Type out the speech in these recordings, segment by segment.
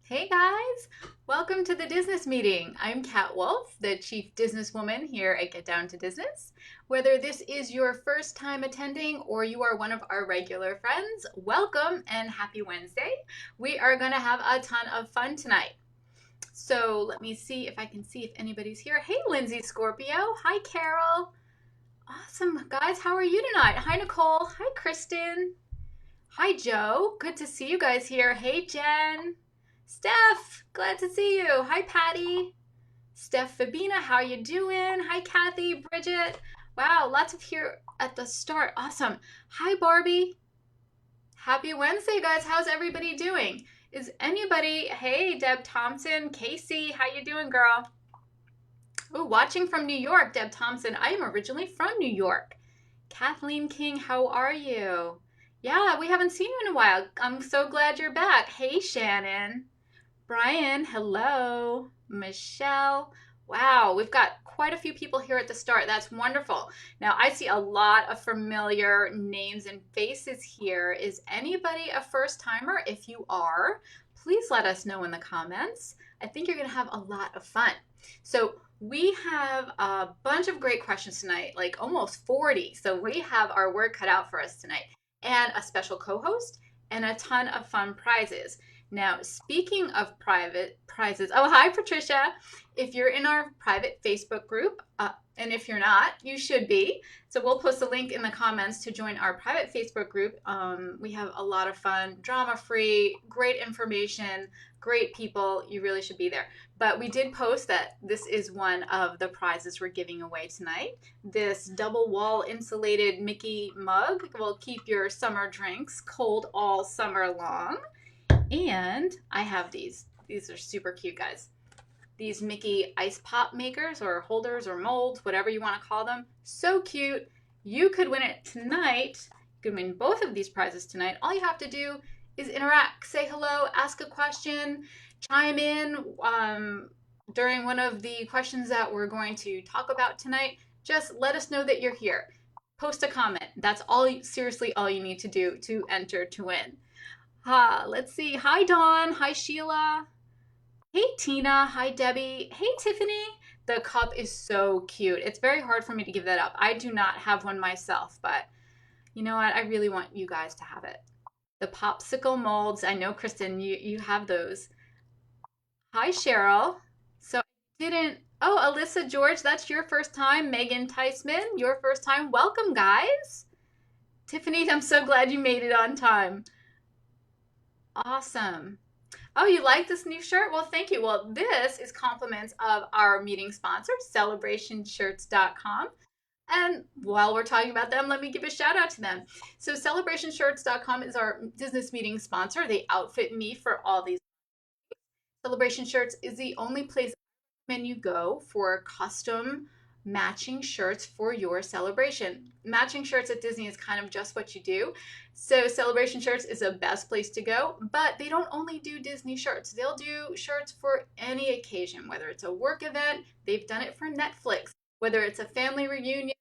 Hey guys, welcome to the Disness meeting. I'm Kat Wolf, the Chief Disnesswoman here at Get Down to Disness. Whether this is your first time attending or you are one of our regular friends, welcome and happy Wednesday. We are going to have a ton of fun tonight. So let me see if I can see if anybody's here. Hey Lindsay Scorpio. Hi Carol. Awesome. Guys, how are you tonight? Hi Nicole. Hi Kristen. Hi Joe. Good to see you guys here. Hey Jen. Steph, glad to see you. Hi, Patty. Steph Fabina, how you doing? Hi, Kathy, Bridget. Wow, lots of here at the start. Awesome. Hi, Barbie. Happy Wednesday, guys. How's everybody doing? Is anybody, hey, Deb Thompson, Casey, how you doing, girl? Oh, watching from New York, Deb Thompson. I am originally from New York. Kathleen King, how are you? Yeah, we haven't seen you in a while. I'm so glad you're back. Hey, Shannon. Brian, hello. Michelle. Wow, we've got quite a few people here at the start. That's wonderful. Now, I see a lot of familiar names and faces here. Is anybody a first timer? If you are, please let us know in the comments. I think you're going to have a lot of fun. So, we have a bunch of great questions tonight, like almost 40. So, we have our work cut out for us tonight, and a special co host and a ton of fun prizes. Now, speaking of private prizes, oh, hi, Patricia. If you're in our private Facebook group, and if you're not, you should be. So we'll post a link in the comments to join our private Facebook group. We have a lot of fun, drama-free, great information, great people. You really should be there. But we did post that this is one of the prizes we're giving away tonight. This double wall insulated Mickey mug will keep your summer drinks cold all summer long. And I have these. These are super cute, guys. These Mickey ice pop makers or holders or molds, whatever you want to call them. So cute. You could win it tonight. You could win both of these prizes tonight. All you have to do is interact, say hello, ask a question, chime in during one of the questions that we're going to talk about tonight. Just let us know that you're here. Post a comment. That's all, seriously, all you need to do to enter to win. Let's see. Hi, Dawn. Hi, Sheila. Hey, Tina. Hi, Debbie. Hey, Tiffany. The cup is so cute. It's very hard for me to give that up. I do not have one myself, but you know what? I really want you guys to have it. The popsicle molds. I know, Kristen, you have those. Hi, Cheryl. So I didn't. Oh, Alyssa George, that's your first time. Megan Teisman, your first time. Welcome, guys. Tiffany, I'm so glad you made it on time. Awesome. Oh, you like this new shirt? Well, thank you. Well, this is compliments of our meeting sponsor, celebrationshirts.com. And while we're talking about them, let me give a shout out to them. So, celebrationshirts.com is our business meeting sponsor. They outfit me for all these. Celebration Shirts is the only place you go for custom matching shirts for your celebration. Matching shirts at Disney is kind of just what you do. So Celebration Shirts is the best place to go, but they don't only do Disney shirts. They'll do shirts for any occasion, whether it's a work event, they've done it for Netflix, whether it's a family reunion,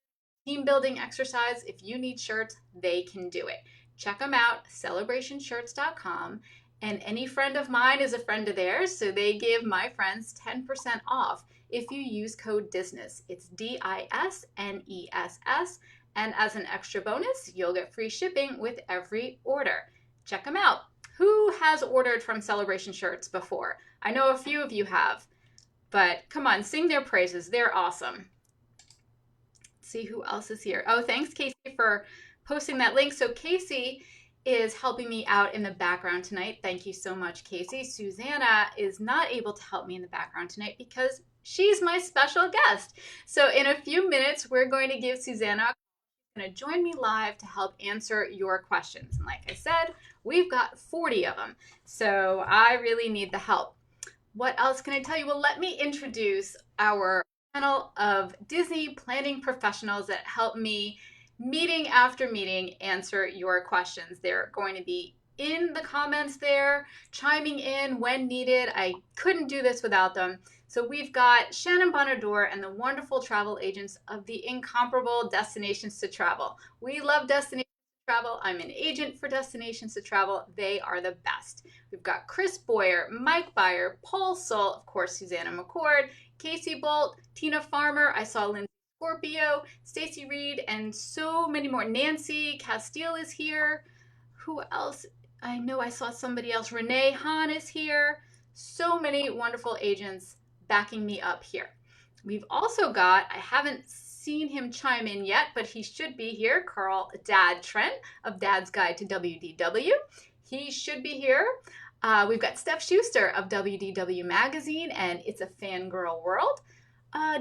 team building exercise, if you need shirts, they can do it. Check them out, celebrationshirts.com. And any friend of mine is a friend of theirs, so they give my friends 10% off if you use code Disness. It's Disness. And as an extra bonus, you'll get free shipping with every order. Check them out. Who has ordered from Celebration Shirts before? I know a few of you have, but come on, sing their praises. They're awesome. Let's see who else is here. Oh, thanks, Casey, for posting that link. So Casey is helping me out in the background tonight. Thank you so much, Casey. Susannah is not able to help me in the background tonight because she's my special guest. So in a few minutes, we're going to give Susannah going to join me live to help answer your questions. And like I said, we've got 40 of them. So I really need the help. What else can I tell you? Well, let me introduce our panel of Disney planning professionals that help me meeting after meeting answer your questions. They're going to be in the comments there, chiming in when needed. I couldn't do this without them. So we've got Shannon Bonador and the wonderful travel agents of the incomparable Destinations to Travel. We love Destinations Travel. I'm an agent for Destinations to Travel. They are the best. We've got Chris Boyer, Mike Byer, Paul Sull, of course, Susannah McCord, Casey Bolt, Tina Farmer. I saw Lindsay Scorpio, Stacy Reed, and so many more. Nancy Castile is here. Who else? I know I saw somebody else. Renee Hahn is here. So many wonderful agents backing me up here. We've also got, I haven't seen him chime in yet, but he should be here, Carl Dad Trent of Dad's Guide to WDW. He should be here. We've got Steph Schuster of WDW Magazine and It's a Fangirl World.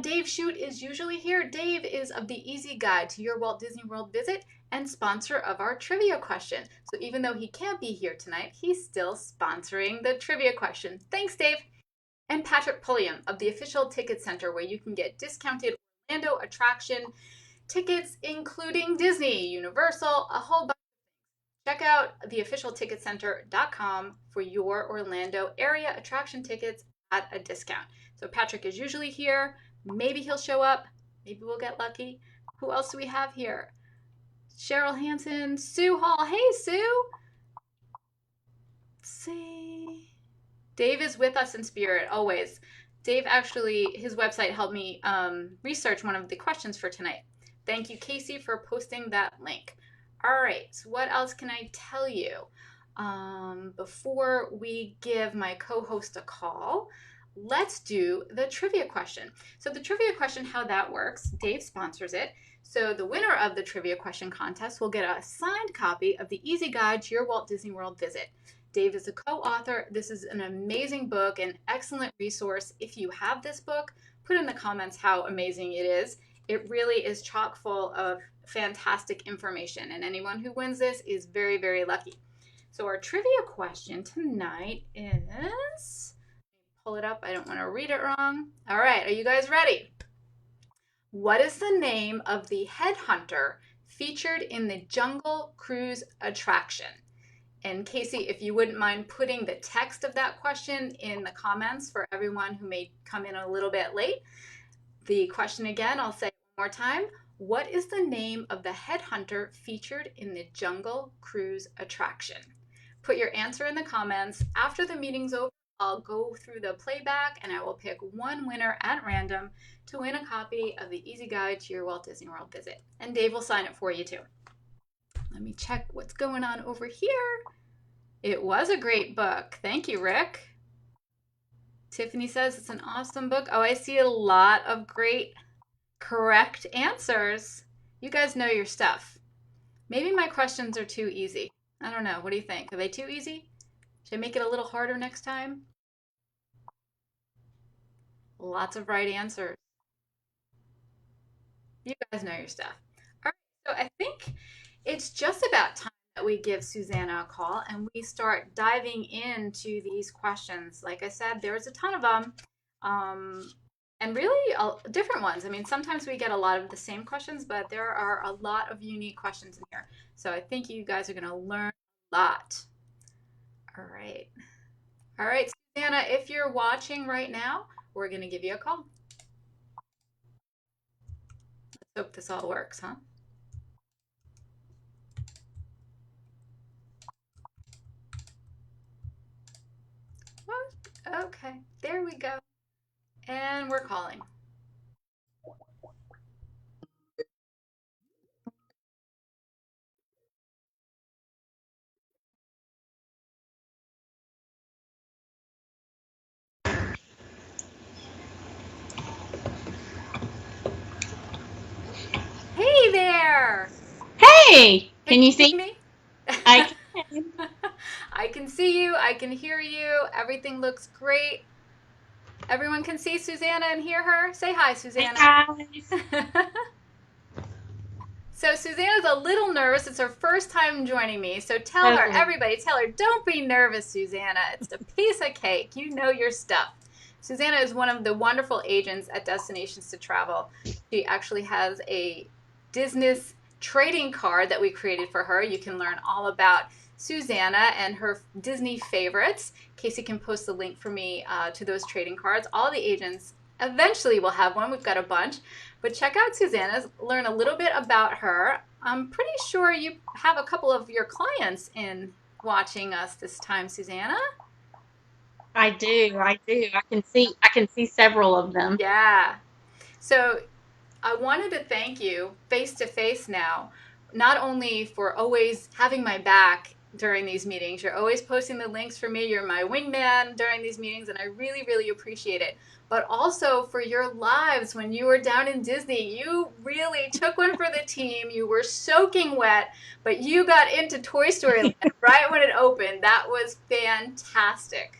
Dave Shute is usually here. Dave is of the Easy Guide to Your Walt Disney World Visit and sponsor of our trivia question. So even though he can't be here tonight, he's still sponsoring the trivia question. Thanks, Dave. And Patrick Pulliam of the Official Ticket Center, where you can get discounted Orlando attraction tickets, including Disney, Universal, a whole bunch. Check out theofficialticketcenter.com for your Orlando area attraction tickets at a discount. So Patrick is usually here. Maybe he'll show up. Maybe we'll get lucky. Who else do we have here? Cheryl Hansen, Sue Hall. Hey, Sue. Let's see. Dave is with us in spirit, always. Dave actually, his website helped me research one of the questions for tonight. Thank you, Casey, for posting that link. All right, so what else can I tell you? Before we give my co-host a call, let's do the trivia question. So the trivia question, how that works, Dave sponsors it. So the winner of the trivia question contest will get a signed copy of the Easy Guide to Your Walt Disney World Visit. Dave is a co-author. This is an amazing book, an excellent resource. If you have this book, put in the comments how amazing it is. It really is chock full of fantastic information, and anyone who wins this is very, very lucky. So our trivia question tonight is, pull it up, I don't want to read it wrong. All right, are you guys ready? What is the name of the headhunter featured in the Jungle Cruise attraction? And Casey, if you wouldn't mind putting the text of that question in the comments for everyone who may come in a little bit late. The question again, I'll say it one more time. What is the name of the headhunter featured in the Jungle Cruise attraction? Put your answer in the comments. After the meeting's over, I'll go through the playback and I will pick one winner at random to win a copy of the Easy Guide to Your Walt Disney World Visit. And Dave will sign it for you too. Let me check what's going on over here. It was a great book. Thank you, Rick. Tiffany says it's an awesome book. Oh, I see a lot of great correct answers. You guys know your stuff. Maybe my questions are too easy. I don't know. What do you think? Are they too easy? Should I make it a little harder next time? Lots of right answers. You guys know your stuff. All right, so I think it's just about time that we give Susannah a call and we start diving into these questions. Like I said, there's a ton of them, and really different ones. I mean, sometimes we get a lot of the same questions, but there are a lot of unique questions in here. So I think you guys are going to learn a lot. All right. All right, Susannah, if you're watching right now, we're going to give you a call. Let's hope this all works, huh? Okay, there we go. And we're calling. Hey there! Hey! Can you see me? I can. I can see you. I can hear you. Everything looks great. Everyone can see Susannah and hear her. Say hi, Susannah. Hi, guys. So Susannah's a little nervous. It's her first time joining me. So tell her, everybody, tell her, don't be nervous, Susannah. It's a piece of cake. You know your stuff. Susannah is one of the wonderful agents at Destinations to Travel. She actually has a Disness trading card that we created for her. You can learn all about Susannah and her Disney favorites. Casey can post the link for me to those trading cards. All the agents eventually will have one. We've got a bunch. But check out Susannah's, learn a little bit about her. I'm pretty sure you have a couple of your clients in watching us this time, Susannah. I do. I do. I can see several of them. Yeah. So I wanted to thank you face to face now, not only for always having my back during these meetings. You're always posting the links for me. You're my wingman during these meetings, and I really, really appreciate it. But also for your lives when you were down in Disney. You really took one for the team. You were soaking wet, but you got into Toy Story Land right when it opened. That was fantastic.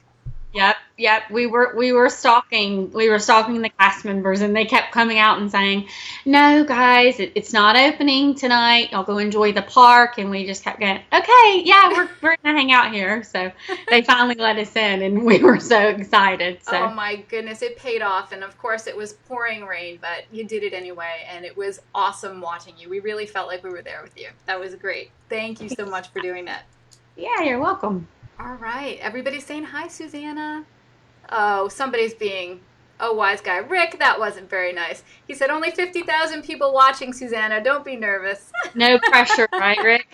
Yep, yep. We were stalking the cast members, and they kept coming out and saying, "No, guys, it's not opening tonight. Y'all go enjoy the park." And we just kept going, "Okay, yeah, we're gonna hang out here." So they finally let us in, and we were so excited. Oh So my goodness, it paid off. And of course, it was pouring rain, but you did it anyway. And it was awesome watching you. We really felt like we were there with you. That was great. Thank you so much for doing that. yeah, you're welcome. All right. Everybody's saying hi, Susanna. Oh, somebody's being a wise guy. Rick, that wasn't very nice. He said only 50,000 people watching, Susanna. Don't be nervous. No pressure, right, Rick?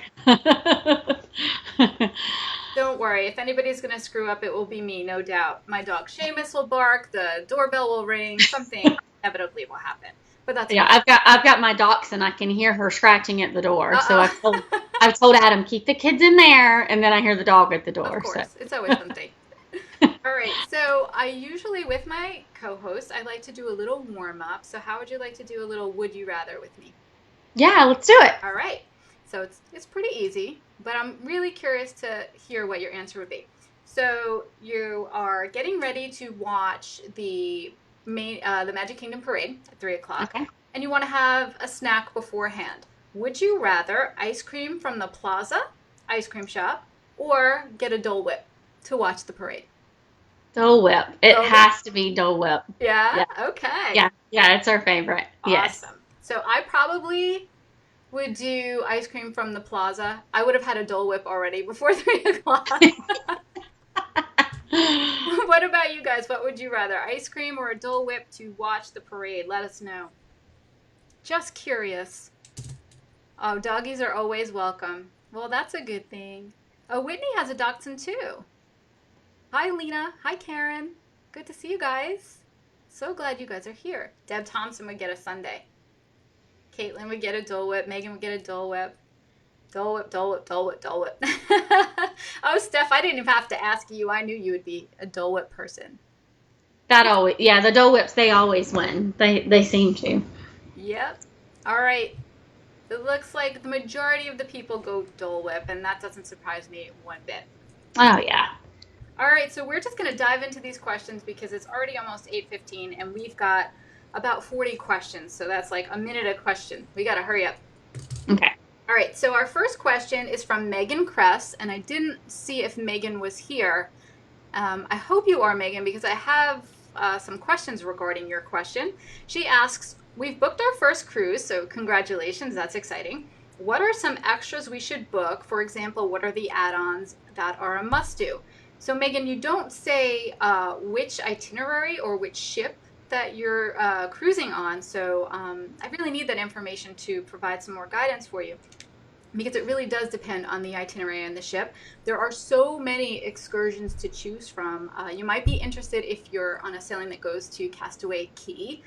Don't worry. If anybody's going to screw up, it will be me, no doubt. My dog Seamus will bark, the doorbell will ring, something inevitably will happen. But that's Yeah, okay. I've got my dachshund. I can hear her scratching at the door. So Uh I've told oh. I've told Adam, keep the kids in there, and then I hear the dog at the Of door. So course. It's always something. All right. So I usually, with my co host, I like to do a little warm up. So, how would you like to do a little would you rather with me? yeah, let's do it. All right. So it's pretty easy, but I'm really curious to hear what your answer would be. So you are getting ready to watch the Magic Kingdom parade at 3 o'clock, Okay. and you want to have a snack beforehand. Would you rather ice cream from the Plaza ice cream shop or get a Dole Whip to watch the parade? Dole Whip. It Dole Whip. has to be Dole Whip. Yeah. Yeah, Okay. yeah, yeah. It's our favorite. Yes. Awesome. So I probably would do ice cream from the plaza. I would have had a Dole Whip already before 3 o'clock. What about you guys? What would you rather, ice cream or a Dole Whip to watch the parade? Let us know. Just curious. Oh, doggies are always welcome. Well, that's a good thing. Oh, Whitney has a dachshund too. Hi, Lena. Hi, Karen. Good to see you guys. So glad you guys are here. Deb Thompson would get a sundae. Caitlin would get a Dole Whip. Megan would get a Dole Whip. Dole Whip, Dole Whip, Dole Whip, Dole Whip. Oh, Steph, I didn't even have to ask you. I knew you would be a Dole Whip person. That always. Yeah, the Dole Whips. They always win. They seem to. Yep. All right. It looks like the majority of the people go Dole Whip, and that doesn't surprise me one bit. Oh yeah. All right, so we're just going to dive into these questions because it's already almost 8:15, and we've got about 40 questions. So that's like a minute a question. We got to hurry up. Okay. All right, so our first question is from Megan Kress, and I didn't see if Megan was here. I hope you are, Megan, because I have some questions regarding your question. She asks, we've booked our first cruise, so congratulations, that's exciting. What are some extras we should book? For example, what are the add-ons that are a must-do? So, Megan, you don't say which itinerary or which ship that you're cruising on, so I really need that information to provide some more guidance for you because it really does depend on the itinerary and the ship. There are so many excursions to choose from. You might be interested if you're on a sailing that goes to Castaway Cay,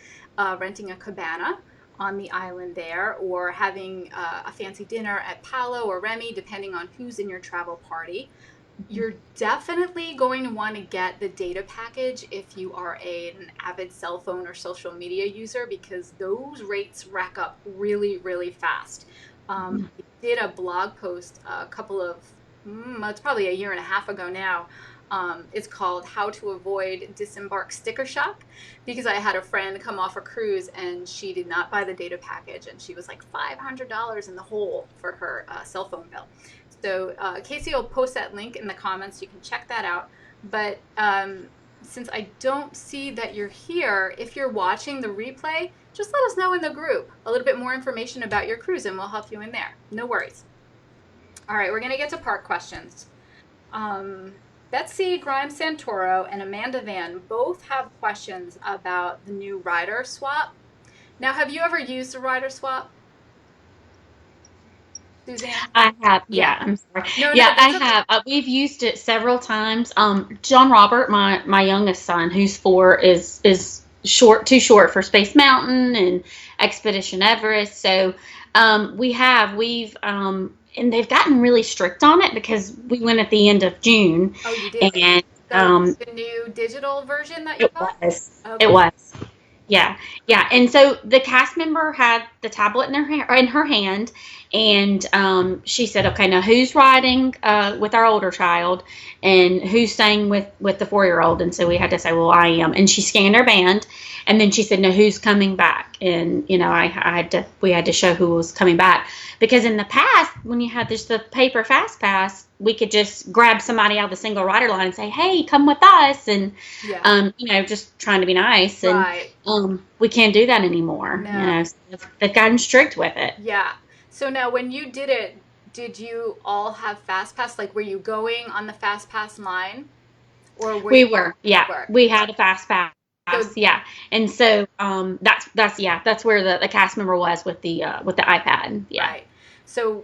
renting a cabana on the island there, or having a fancy dinner at Palo or Remy, depending on who's in your travel party. You're definitely going to want to get the data package if you are an avid cell phone or social media user because those rates rack up really, really fast. I did a blog post a couple of, it's probably a year and a half ago now. It's called How to Avoid Disembark Sticker Shock because I had a friend come off a cruise and she did not buy the data package and she was like $500 in the hole for her cell phone bill. So Casey will post that link in the comments. You can check that out. But since I don't see that you're here, if you're watching the replay, just let us know in the group a little bit more information about your cruise and we'll help you in there. No worries. All right, we're going to get to park questions. Betsy Grimes Santoro and Amanda Van both have questions about the new rider swap. Now, have you ever used a rider swap? Susanna? I have, Yeah. yeah, I'm sorry. No, no, Yeah, I that's okay. have. We've used it several times. John Robert, my youngest son, who's 4, is too short for Space Mountain and Expedition Everest. So, and they've gotten really strict on it because we went at the end of June, Oh, you did. and So the new digital version that you it got? was, it Okay. was. Yeah, yeah. And so the cast member had the tablet in her hand, and she said, "Okay, now who's riding with our older child, and who's staying with the 4-year-old?" And so we had to say, "Well, I am." And she scanned her band, and then she said, "No, who's coming back?" And I had to we had to show who was coming back because in the past, when you had just the paper fast pass, we could just grab somebody out of the single rider line and say, "Hey, come with us," and Yeah. just trying to be nice and Right. we can't do that anymore. No. So they've gotten strict with it. Yeah. So now when you did it, did you all have fast pass? Like were you going on the fast pass line or were We you were, yeah, were? we had a fast pass, So yeah, and so that's where the cast member was with the iPad, yeah. right. So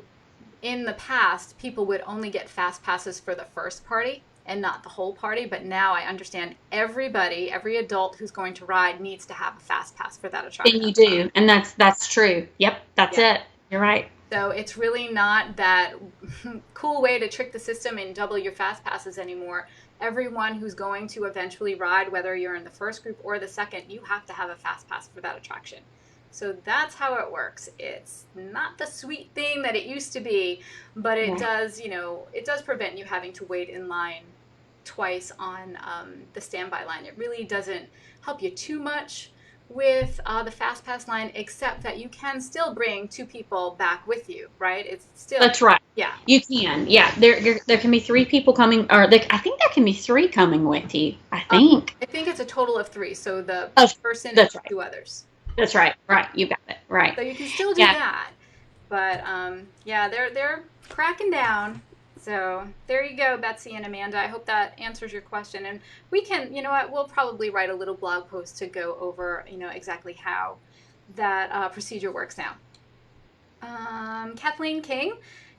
in the past, people would only get fast passes for the first party and not the whole party, but now I understand everybody, every adult who's going to ride needs to have a fast pass for that And attraction. you do, and that's true. Yep, that's Yeah. it. You're right. So it's really not that cool way to trick the system and double your fast passes anymore. Everyone who's going to eventually ride, whether you're in the first group or the second, you have to have a fast pass for that attraction. So that's how it works. It's not the sweet thing that it used to be, but it Right. does, it does prevent you having to wait in line twice on the standby line. It really doesn't help you too much with the fast pass line, except that you can still bring 2 people back with you, right? It's still, That's right. yeah. You can. Yeah. There can be 3 people coming, or I think there can be 3 coming with you. I Uh, think. I think it's a total of 3. So the Oh, person and that's right. 2 others. That's right. Yep. Right. You got it. Right. So you can still do Yeah. that. But yeah, they're cracking down. So there you go, Betsy and Amanda. I hope that answers your question. And we can, you know what, we'll probably write a little blog post to go over, exactly how that procedure works now. Kathleen King,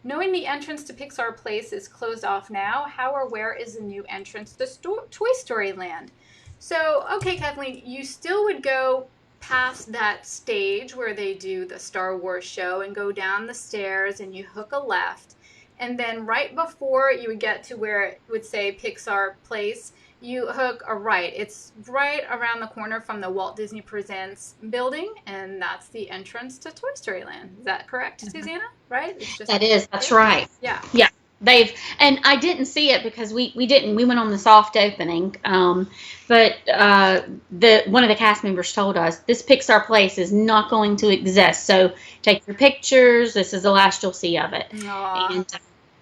knowing the entrance to Pixar Place is closed off now, how or where is the new entrance to Toy Story Land? So, okay, Kathleen, you still would go past that stage where they do the Star Wars show and go down the stairs and you hook a left. And then right before you would get to where it would say Pixar Place, you hook a right. It's right around the corner from the Walt Disney Presents building, and that's the entrance to Toy Story Land. Is that correct, Susanna? Right? It's just That's there? right. Yeah. Yeah. And I didn't see it because we went on the soft opening. But the one of the cast members told us this Pixar Place is not going to exist. So take your pictures. This is the last you'll see of it. Aw. And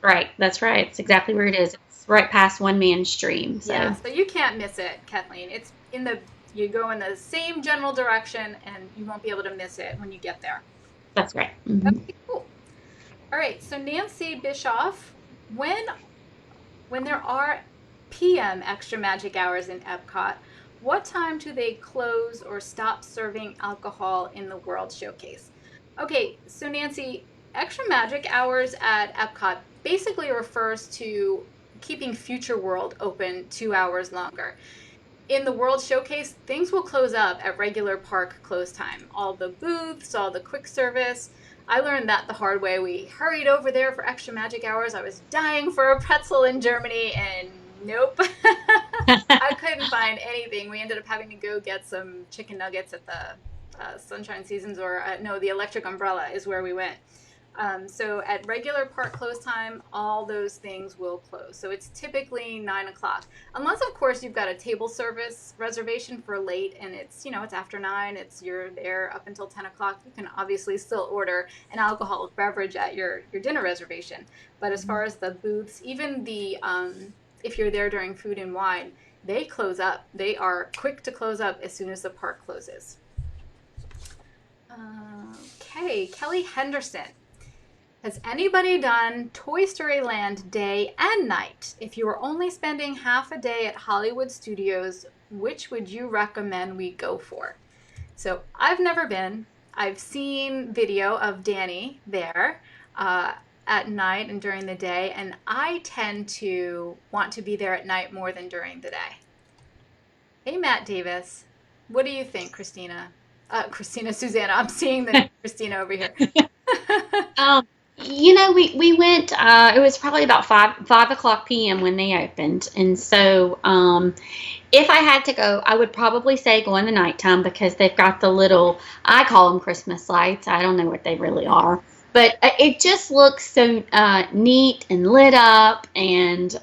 right, that's right. It's exactly where it is. It's right past One Man Stream. Yeah, So so you can't miss it, Kathleen. It's you go in the same general direction and you won't be able to miss it when you get there. that's right. Hmm. Okay, cool. All right, so Nancy Bischoff, when there are PM extra magic hours in Epcot, what time do they close or stop serving alcohol in the World Showcase? Okay, so Nancy, extra magic hours at Epcot basically refers to keeping Future World open 2 hours longer. In the World Showcase, things will close up at regular park close time. All the booths, all the quick service. I learned that the hard way. We hurried over there for extra magic hours. I was dying for a pretzel in Germany, and nope. I couldn't find anything. We ended up having to go get some chicken nuggets at the Sunshine Seasons, or no, the Electric Umbrella is where we went. So at regular park close time, all those things will close. So it's typically 9 o'clock, unless of course you've got a table service reservation for late, and it's after 9. You're there up until 10 o'clock. You can obviously still order an alcoholic beverage at your dinner reservation. But as far as the booths, even the if you're there during food and wine, they close up. They are quick to close up as soon as the park closes. Okay, Kelly Henderson. Has anybody done Toy Story Land day and night? If you were only spending half a day at Hollywood Studios, which would you recommend we go for? So I've never been. I've seen video of Danny there. at night and during the day, and I tend to want to be there at night more than during the day. Hey, Matt Davis. What do you think, Christina? Christina, Susanna. I'm seeing the name Christina over here. Um, we went. It was probably about 5 o'clock p.m. when they opened, and so if I had to go, I would probably say go in the nighttime because they've got the little. I call them Christmas lights. I don't know what they really are, but it just looks so neat and lit up, and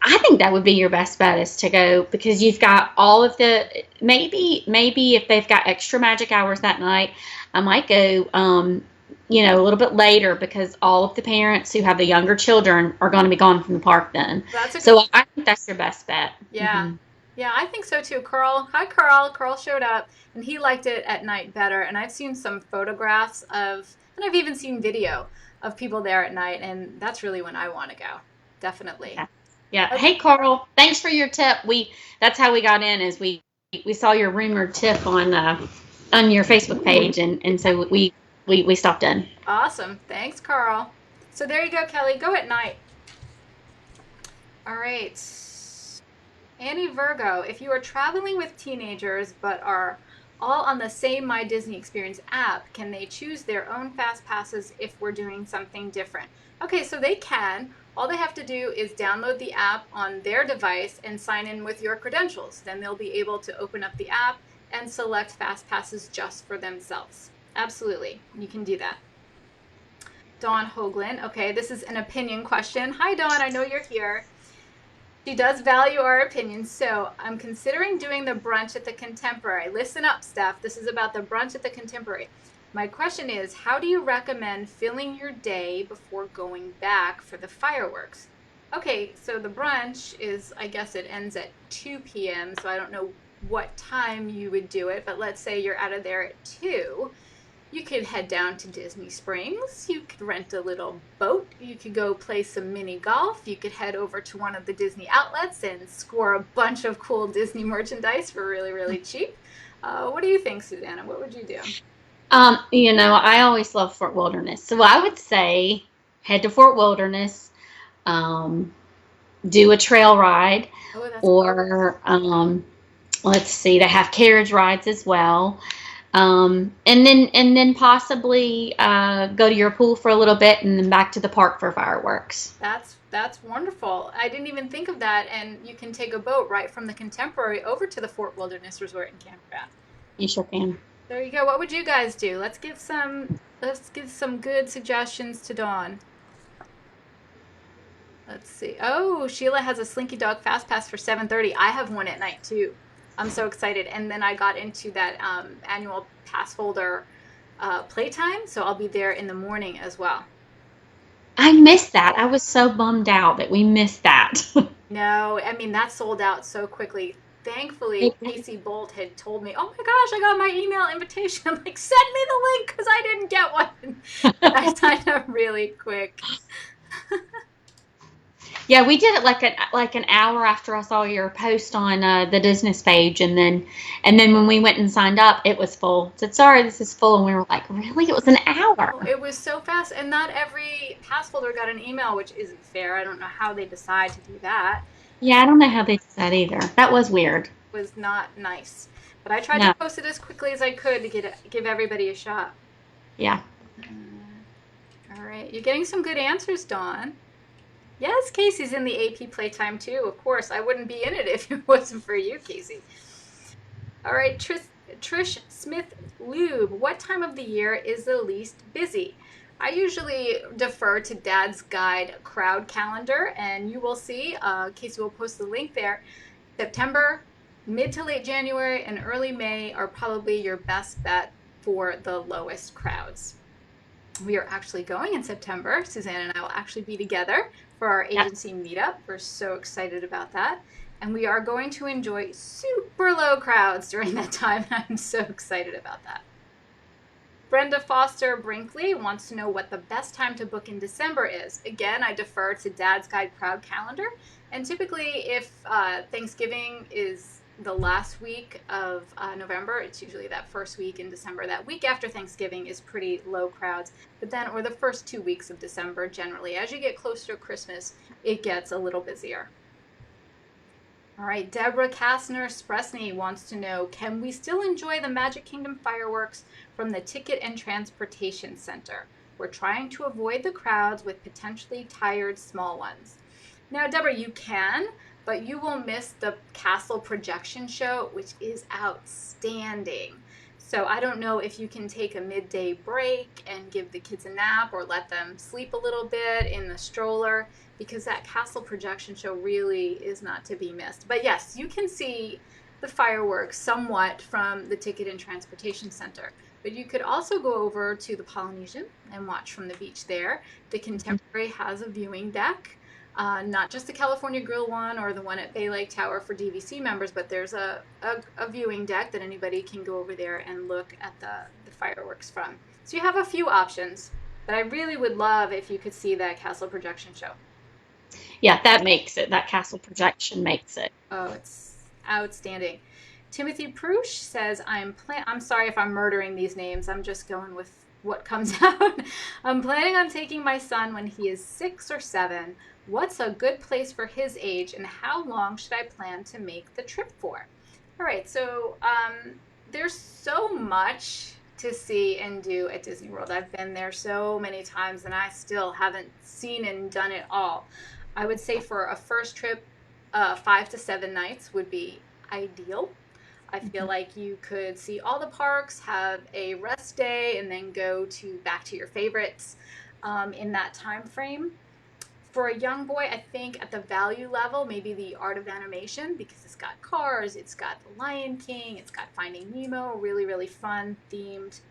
I think that would be your best bet is to go because you've got all of the maybe if they've got extra magic hours that night, I might go a little bit later because all of the parents who have the younger children are going to be gone from the park then. That's a good. So I think that's your best bet. Yeah. Yeah, I think so too. Carl, hi Carl. Carl showed up and he liked it at night better. And I've seen some photographs and I've even seen video of people there at night. And that's really when I want to go. Definitely. Yeah. Yeah. Okay. Hey Carl, thanks for your tip. That's how we got in is we saw your rumored tip on your Facebook page and so we stopped in. Awesome. Thanks, Carl. So there you go, Kelly. Go at night. All right. Annie Virgo, if you are traveling with teenagers but are all on the same My Disney Experience app, can they choose their own fast passes if we're doing something different? Okay, so they can. All they have to do is download the app on their device and sign in with your credentials. Then they'll be able to open up the app and select fast passes just for themselves. Absolutely, you can do that. Dawn Hoagland, okay, this is an opinion question. Hi, Dawn, I know you're here. She does value our opinions, so I'm considering doing the brunch at the Contemporary. Listen up, Steph. This is about the brunch at the Contemporary. My question is, how do you recommend filling your day before going back for the fireworks? Okay, so the brunch is, I guess it ends at 2 p.m., so I don't know what time you would do it, but let's say you're out of there at 2. You could head down to Disney Springs. You could rent a little boat. You could go play some mini golf. You could head over to one of the Disney outlets and score a bunch of cool Disney merchandise for really, really cheap. What do you think, Susanna? What would you do? I always love Fort Wilderness. So I would say head to Fort Wilderness, do a trail ride, Oh, that's or let's see, they have carriage rides as well. And then possibly go to your pool for a little bit and then back to the park for fireworks. that's wonderful. I didn't even think of that. And you can take a boat right from the Contemporary over to the Fort Wilderness Resort and Campground. You sure can. There you go. What would you guys do? Let's give some good suggestions to Dawn. Let's see. Oh, Sheila has a Slinky Dog Fast Pass for 7:30. I have one at night too. I'm so excited. And then I got into that annual pass holder playtime, so I'll be there in the morning as well. I missed that. I was so bummed out that we missed that. No, I mean that sold out so quickly. Thankfully, Casey Bolt had told me, "Oh my gosh, I got my email invitation." I'm like, "Send me the link because I didn't get one." I signed up really quick. Yeah, we did it like an hour after I saw your post on the Disness page, and then when we went and signed up, it was full. It said, "Sorry, this is full," and we were like, "Really? It was an Oh, hour?" it was so fast, and not every pass holder got an email, which isn't fair. I don't know how they decide to do that. Yeah, I don't know how they did that either. That was weird. It was not nice, but I tried to No, post it as quickly as I could to give everybody a shot. yeah. All right, you're getting some good answers, Dawn. Yes, Casey's in the AP Playtime too. Of course, I wouldn't be in it if it wasn't for you, Casey. All right, Trish Smith Lube. What time of the year is the least busy? I usually defer to Dad's Guide crowd calendar, and you will see, Casey will post the link there. September, mid to late January, and early May are probably your best bet for the lowest crowds. We are actually going in September. Suzanne and I will actually be together for our Yeah. agency meetup. We're so excited about that. And we are going to enjoy super low crowds during that time. I'm so excited about that. Brenda Foster Brinkley wants to know what the best time to book in December is. Again, I defer to Dad's Guide crowd calendar. And typically, if Thanksgiving is the last week of November. It's usually that first week in December. That week after Thanksgiving is pretty low crowds, but then, or the first 2 weeks of December generally. As you get closer to Christmas, it gets a little busier. All right, Deborah Kastner Spresny wants to know, can we still enjoy the Magic Kingdom fireworks from the Ticket and Transportation Center? We're trying to avoid the crowds with potentially tired small ones. Now, Deborah, you can, but you will miss the castle projection show, which is outstanding. So I don't know if you can take a midday break and give the kids a nap or let them sleep a little bit in the stroller, because that castle projection show really is not to be missed. But yes, you can see the fireworks somewhat from the Ticket and Transportation Center. But you could also go over to the Polynesian and watch from the beach there. The Contemporary has a viewing deck. Not just the California Grill one or the one at Bay Lake Tower for DVC members, but there's a viewing deck that anybody can go over there and look at the fireworks from. So you have a few options, but I really would love if you could see that castle projection show. Yeah, that makes it. That castle projection makes it. Oh, it's outstanding. Timothy Prush says, I'm sorry if I'm murdering these names. I'm just going with what comes out. I'm planning on taking my son when he is 6 or 7. What's a good place for his age, and how long should I plan to make the trip for? All right, so there's so much to see and do at Disney World. I've been there so many times, and I still haven't seen and done it all. I would say for a first trip, 5 to 7 nights would be ideal. I feel like you could see all the parks, have a rest day, and then go to back to your favorites in that time frame. For a young boy, I think at the value level, maybe the Art of Animation, because it's got Cars, it's got The Lion King, it's got Finding Nemo, really, really fun, themed.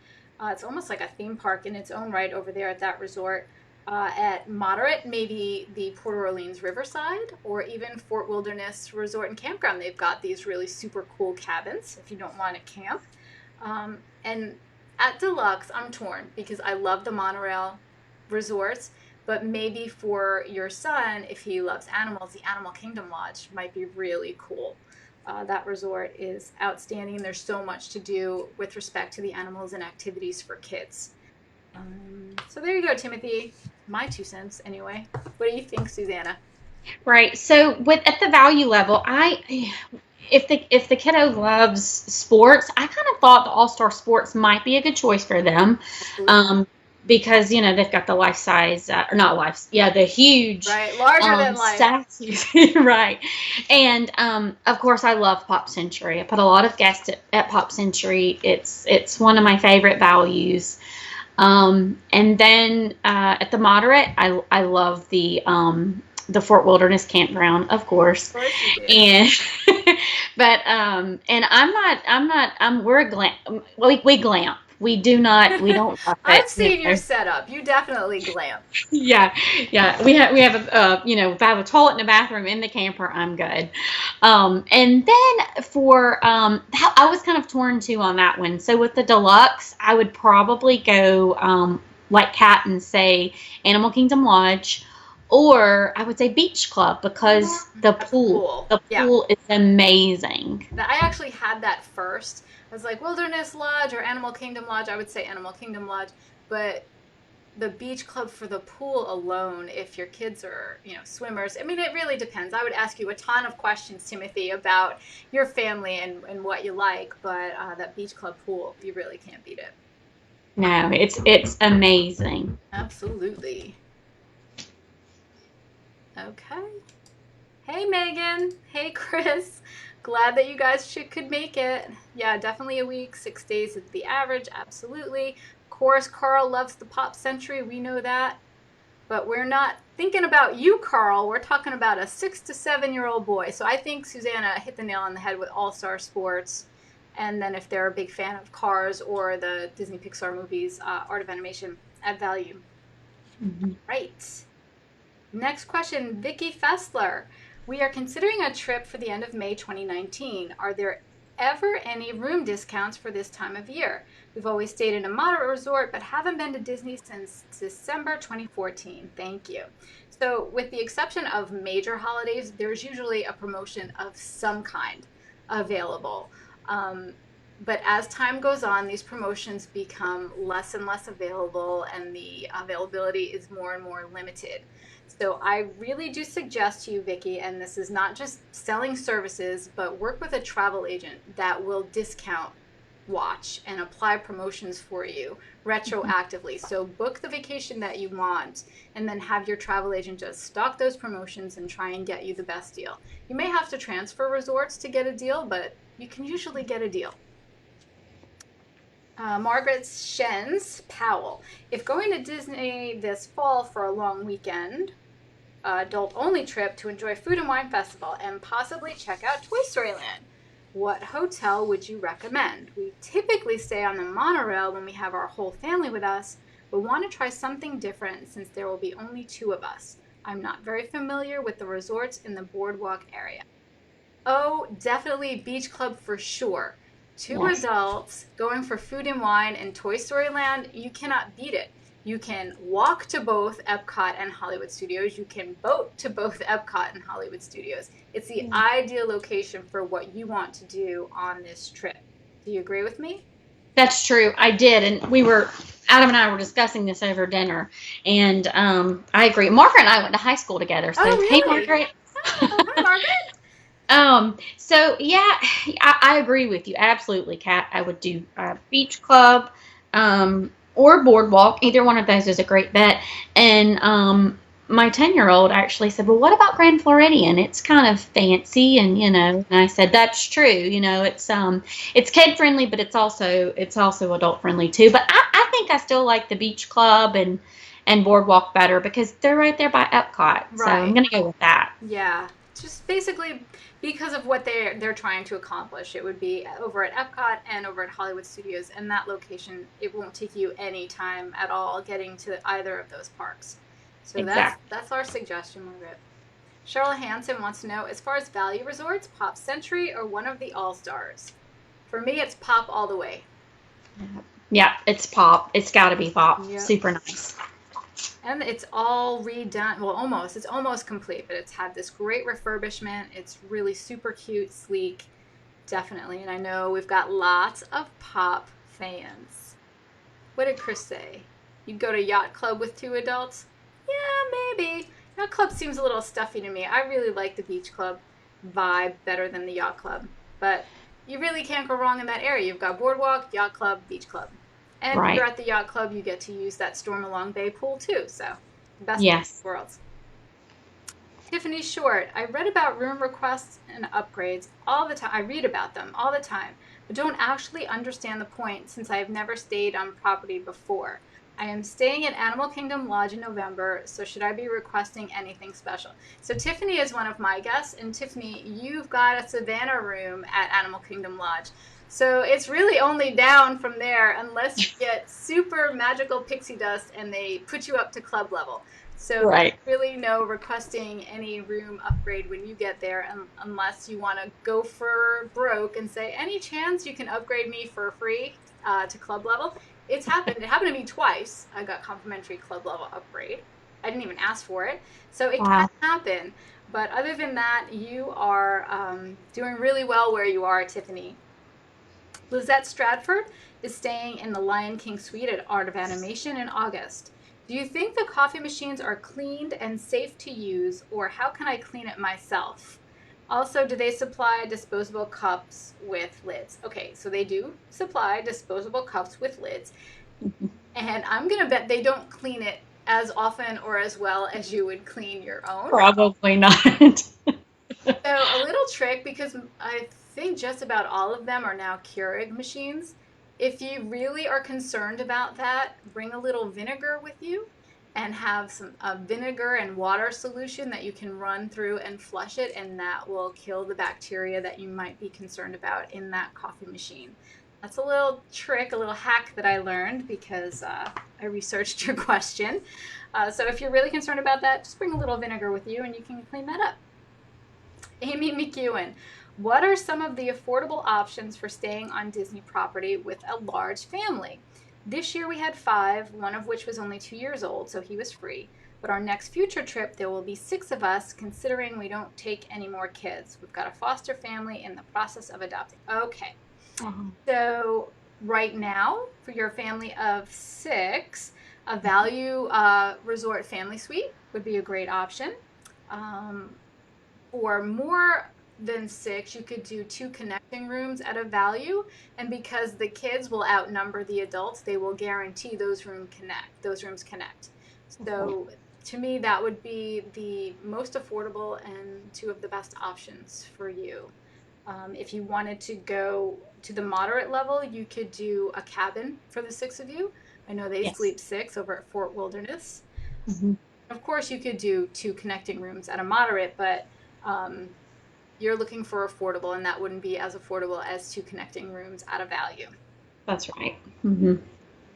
It's almost like a theme park in its own right over there at that resort. At moderate, maybe the Port Orleans Riverside or even Fort Wilderness Resort and Campground. They've got these really super cool cabins if you don't want to camp. And at Deluxe, I'm torn because I love the monorail resorts, but maybe for your son, if he loves animals, the Animal Kingdom Lodge might be really cool. That resort is outstanding. There's so much to do with respect to the animals and activities for kids. So there you go, Timothy. My 2 cents, anyway. What do you think, Susannah? Right. So with at the value level, if the kiddo loves sports, I kind of thought the All Star Sports might be a good choice for them, Absolutely. um, because they've got the life size or not life, yeah, the huge Right, larger than life. statues, right? And of course, I love Pop Century. I put a lot of guests at Pop Century. It's one of my favorite values. And then at the moderate, I love the Fort Wilderness Campground, of Of course. course you do. And but and we're a glam. We glamp. We don't rough I've it. seen your setup. You definitely glam. Yeah, yeah. We have if I have a toilet and a bathroom in the camper, I'm good. And then for I was kind of torn too on that one. So with the deluxe, I would probably go like Kat and say Animal Kingdom Lodge, or I would say Beach Club because That's cool. the Yeah. pool is amazing. I actually had that first. I was like Wilderness Lodge or Animal Kingdom Lodge. I would say Animal Kingdom Lodge, but the beach club for the pool alone, if your kids are, swimmers, I mean, it really depends. I would ask you a ton of questions, Timothy, about your family and what you like, but that beach club pool, you really can't beat it. No, it's amazing. Absolutely. Okay. Hey, Megan. Hey, Chris. Glad that you guys could make it. Yeah, definitely a week. 6 days is the average. Absolutely. Of course, Carl loves the Pop Century. We know that. But we're not thinking about you, Carl. We're talking about a 6 to 7-year-old boy. So I think Susannah hit the nail on the head with All Star Sports. And then if they're a big fan of Cars or the Disney Pixar movies, Art of Animation at value. Mhm. Right. Next question, Vicky Fessler. We are considering a trip for the end of May 2019. Are there ever any room discounts for this time of year? We've always stayed in a moderate resort, but haven't been to Disney since December 2014. Thank you. So, with the exception of major holidays, there's usually a promotion of some kind. available. Um, but as time goes on, these promotions become less and less available, and the availability is more and more limited. So I really do suggest to you, Vicki, and this is not just selling services, but work with a travel agent that will discount watch and apply promotions for you retroactively. So book the vacation that you want and then have your travel agent just stock those promotions and try and get you the best deal. You may have to transfer resorts to get a deal, but you can usually get a deal. Margaret Shens Powell. If going to Disney this fall for a long weekend, adult only trip to enjoy Food and Wine Festival and possibly check out Toy Story Land, what hotel would you recommend? We typically stay on the monorail when we have our whole family with us, but want to try something different since there will be only two of us. I'm not very familiar with the resorts in the boardwalk area. Oh, definitely Beach Club for sure. Two Yes. adults going for Food and Wine and Toy Story Land, you cannot beat it. You can walk to both Epcot and Hollywood Studios. You can boat to both Epcot and Hollywood Studios. It's the ideal location for what you want to do on this trip. Do you agree with me? That's true. I did, and Adam and I were discussing this over dinner, and I agree. Margaret and I went to high school together, Oh, so hey, really? Margaret. Oh, hi, Margaret. So yeah, I agree with you absolutely, Kat. I would do beach club, or boardwalk. Either one of those is a great bet. And my 10-year-old actually said, "Well, what about Grand Floridian? It's kind of fancy, and And I said, "That's true. It's kid friendly, but it's also adult friendly too. But I think I still like the beach club and boardwalk better because they're right there by Epcot. So I'm Right. gonna go with that. Yeah, just basically because of what they're trying to accomplish. It would be over at Epcot and over at Hollywood Studios, and that location it won't take you any time at all getting to either of those parks. So Exactly. that's our suggestion, Margaret. Cheryl Hansen wants to know, as far as value resorts, Pop Century or one of the All Stars. For me, it's Pop all the way. Yeah, it's pop. It's got to be pop. Yep. Super nice. And it's all redone. Well, almost. It's almost complete, but it's had this great refurbishment. It's really super cute, sleek, definitely. And I know we've got lots of pop fans. What did Chris say? You'd go to Yacht Club with two adults? Yeah, maybe. Yacht Club seems a little stuffy to me. I really like the Beach Club vibe better than the Yacht Club. But you really can't go wrong in that area. You've got Boardwalk, Yacht Club, Beach Club. And if you're Right. at the yacht club, you get to use that Storm Along Bay pool too. So, best of Yes. both worlds. Tiffany Short, I read about room requests and upgrades all the time. I read about them all the time, but don't actually understand the point since I have never stayed on property before. I am staying at Animal Kingdom Lodge in November, so should I be requesting anything special? So Tiffany is one of my guests, and Tiffany, you've got a Savannah room at Animal Kingdom Lodge. So it's really only down from there unless you get super magical pixie dust and they put you up to club level. So there's Right. really no requesting any room upgrade when you get there unless you want to go for broke and say, any chance you can upgrade me for free to club level? It's happened. It happened to me twice. I got complimentary club level upgrade. I didn't even ask for it. So it can Wow. happen. But other than that, you are doing really well where you are, Tiffany. Lizette Stratford is staying in the Lion King suite at Art of Animation in August. Do you think the coffee machines are cleaned and safe to use, or how can I clean it myself? Also, do they supply disposable cups with lids? Okay, so they do supply disposable cups with lids, and I'm gonna bet they don't clean it as often or as well as you would clean your own. Probably not. So a little trick, because I think just about all of them are now Keurig machines. If you really are concerned about that, bring a little vinegar with you and have some vinegar and water solution that you can run through and flush it, and that will kill the bacteria that you might be concerned about in that coffee machine. That's a little trick, a little hack that I learned because I researched your question. So if you're really concerned about that, just bring a little vinegar with you and you can clean that up. Amy McEwen, what are some of the affordable options for staying on Disney property with a large family? This year we had five, one of which was only 2 years old, so he was free. But our next future trip, there will be 6 of us, considering we don't take any more kids. We've got a foster family in the process of adopting. Okay. Uh-huh. So right now, for your family of 6, a value resort family suite would be a great option. For more than 6, you could do 2 connecting rooms at a value, and because the kids will outnumber the adults, they will guarantee those rooms connect. So to me, that would be the most affordable and 2 of the best options for you. If you wanted to go to the moderate level, you could do a cabin for the 6 of you. I know they Yes. sleep 6 over at Fort Wilderness. Mm-hmm. Of course, you could do 2 connecting rooms at a moderate, but um, you're looking for affordable, and that wouldn't be as affordable as 2 connecting rooms at a value. That's right. Mm-hmm.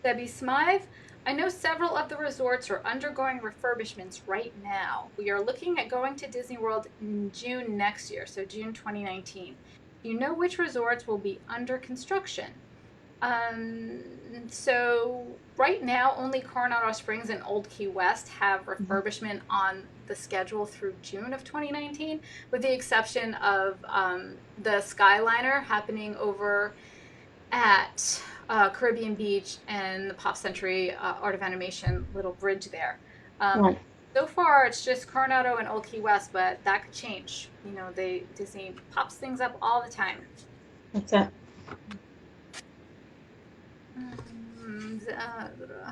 Debbie Smythe, I know several of the resorts are undergoing refurbishments right now. We are looking at going to Disney World in June next year, so June 2019. Do you know which resorts will be under construction? So right now, only Coronado Springs and Old Key West have refurbishment on the schedule through June of 2019, with the exception of the Skyliner happening over at Caribbean Beach and the Pop Century Art of Animation little bridge there. Um, Right. so far, it's just Coronado and Old Key West, but that could change. You know, Disney pops things up all the time. That's it.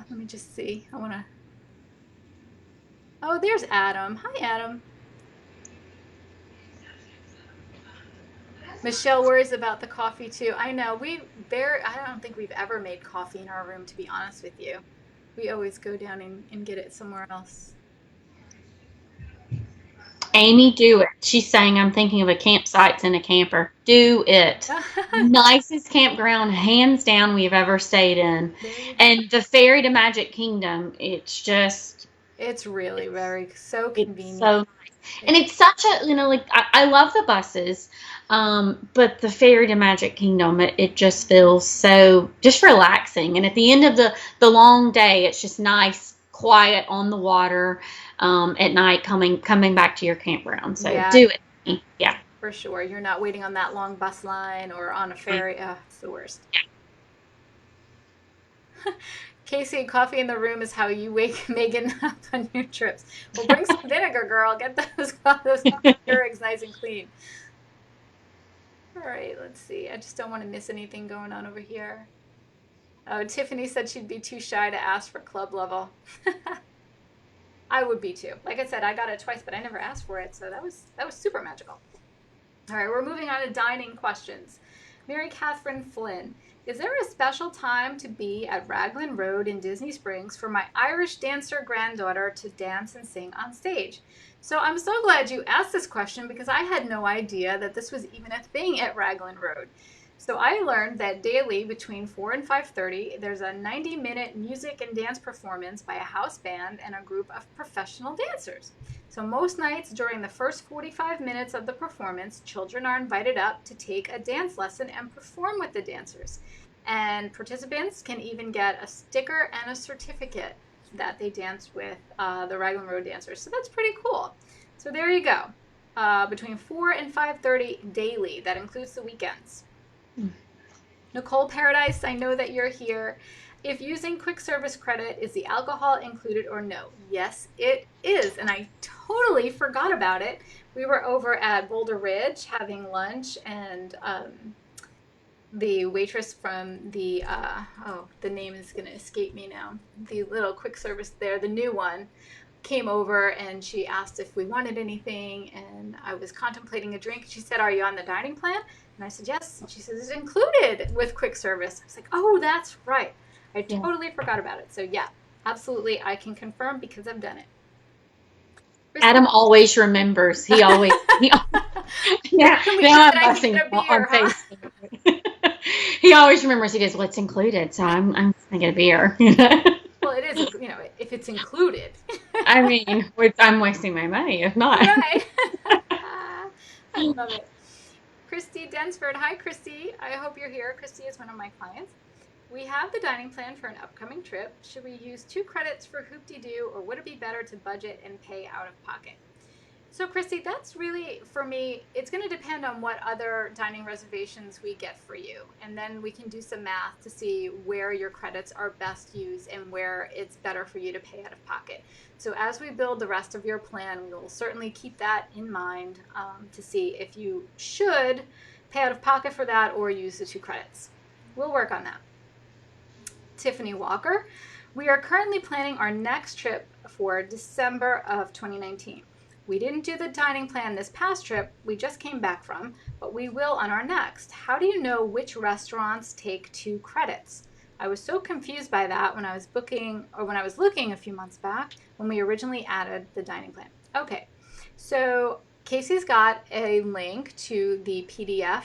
Let me just see. I want to. Oh, there's Adam. Hi, Adam. Michelle worries about the coffee too. I know I don't think we've ever made coffee in our room, to be honest with you. We always go down and get it somewhere else. Amy, do it. She's saying, I'm thinking of a campsite and a camper. Do it. Nicest campground, hands down, we've ever stayed in. And the Fairy to Magic Kingdom, it's really very so it's convenient. so nice. And it's such a, like, I love the buses, but the Fairy to Magic Kingdom, it just feels so just relaxing. And at the end of the long day, it's just nice, quiet on the water at night coming back to your campground. So Yeah, do it. Yeah. for sure. You're not waiting on that long bus line or on a ferry. It's the worst. Casey, coffee in the room is how you wake Megan up on your trips. Well, bring some vinegar, girl. Get those coffee Keurigs nice and clean. All right, let's see. I just don't want to miss anything going on over here. Oh, Tiffany said she'd be too shy to ask for club level. I would be too. Like I said, I got it twice, but I never asked for it, so that was super magical. All right, we're moving on to dining questions. Mary Catherine Flynn, is there a special time to be at Raglan Road in Disney Springs for my Irish dancer granddaughter to dance and sing on stage? So I'm so glad you asked this question because I had no idea that this was even a thing at Raglan Road. So I learned that daily between 4 and 5:30, there's a 90-minute music and dance performance by a house band and a group of professional dancers. So most nights during the first 45 minutes of the performance, children are invited up to take a dance lesson and perform with the dancers. And participants can even get a sticker and a certificate that they dance with the Raglan Road dancers. So that's pretty cool. So there you go. Between 4 and 5:30 daily. That includes the weekends. Nicole Paradise, I know that you're here. If using quick service credit, is the alcohol included or no? Yes, it is. And I totally forgot about it. We were over at Boulder Ridge having lunch, and the waitress from the name is going to escape me now. The little quick service there, the new one, came over and she asked if we wanted anything, and I was contemplating a drink. She said, "Are you on the dining plan?" And I said, "Yes." And she says, "It's included with quick service." I was like, "Oh, that's right. I totally forgot about it." So yeah, absolutely. I can confirm because I've done it. Adam always remembers. He always, yeah. Can we Now get I'm a beer, on huh? Facebook. He always remembers. He goes, "What's included?" So I'm gonna get a beer. Well, it is, if it's included. I mean, I'm wasting my money if not. Right. I love it. Christy Densford. Hi, Christy. I hope you're here. Christy is one of my clients. We have the dining plan for an upcoming trip. Should we use 2 credits for hoop-de-doo, or would it be better to budget and pay out of pocket? So, Christy, that's really, for me, it's going to depend on what other dining reservations we get for you. And then we can do some math to see where your credits are best used and where it's better for you to pay out of pocket. So, as we build the rest of your plan, we will certainly keep that in mind to see if you should pay out of pocket for that or use the 2 credits. We'll work on that. Tiffany Walker, we are currently planning our next trip for December of 2019. We didn't do the dining plan this past trip we just came back from, but we will on our next. How do you know which restaurants take 2 credits? I was so confused by that when I was booking, or when I was looking a few months back when we originally added the dining plan. Okay, so Casey's got a link to the PDF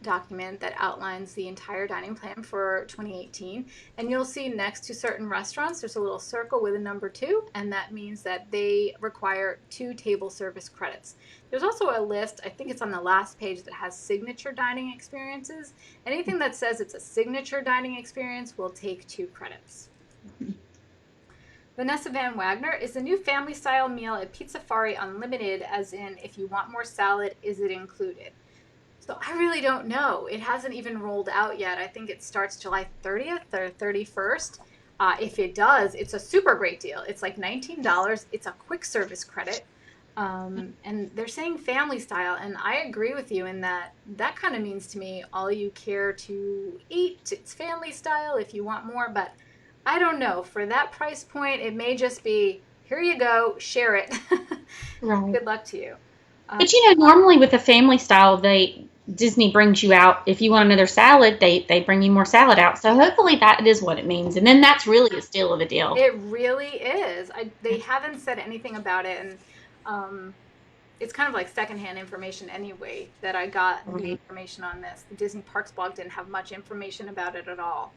document that outlines the entire dining plan for 2018, and you'll see next to certain restaurants there's a little circle with a number 2, and that means that they require 2 table service credits. There's also a list, I think it's on the last page, that has signature dining experiences. Anything that says it's a signature dining experience will take 2 credits. Vanessa Van Wagner, is the new family style meal at Pizzafari unlimited, as in if you want more salad, is it included? So I really don't know. It hasn't even rolled out yet. I think it starts July 30th or 31st. If it does, it's a super great deal. It's like $19. It's a quick service credit. And they're saying family style. And I agree with you in that kind of means to me all you care to eat, it's family style if you want more. But I don't know. For that price point, it may just be, here you go, share it. Right. Good luck to you. But normally with the family style, Disney brings you out, if you want another salad, they bring you more salad out. So hopefully that is what it means. And then that's really a steal of a deal. It really is. They haven't said anything about it, and it's kind of like secondhand information anyway that I got the information on this. The Disney Parks blog didn't have much information about it at all.